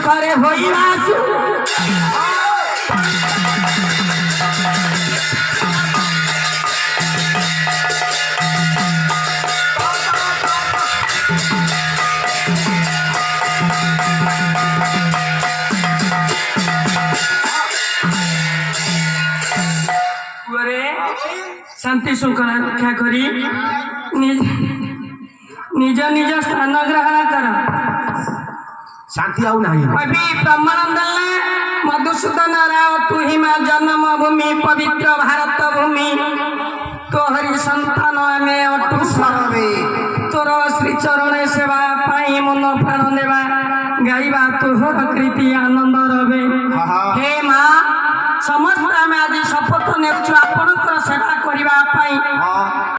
ସୁଖରେ ହୋଇବା शांति शृंखला रक्षा करी निज निज स्थान ग्रहण कर शांति आउ नहीं अभी प्रमाण देले मधुसूदन राव तू ही मां जन्म भूमि पवित्र भारत भूमि तोहरी संतान में अटू सरवे तोर श्री चरण सेवा पाई मन प्राण देवा गाइबा तोहर कृति आनंद रवे हे मां समस्त आम आज शपथ नेउछु आपणकर सेवा करबा पाई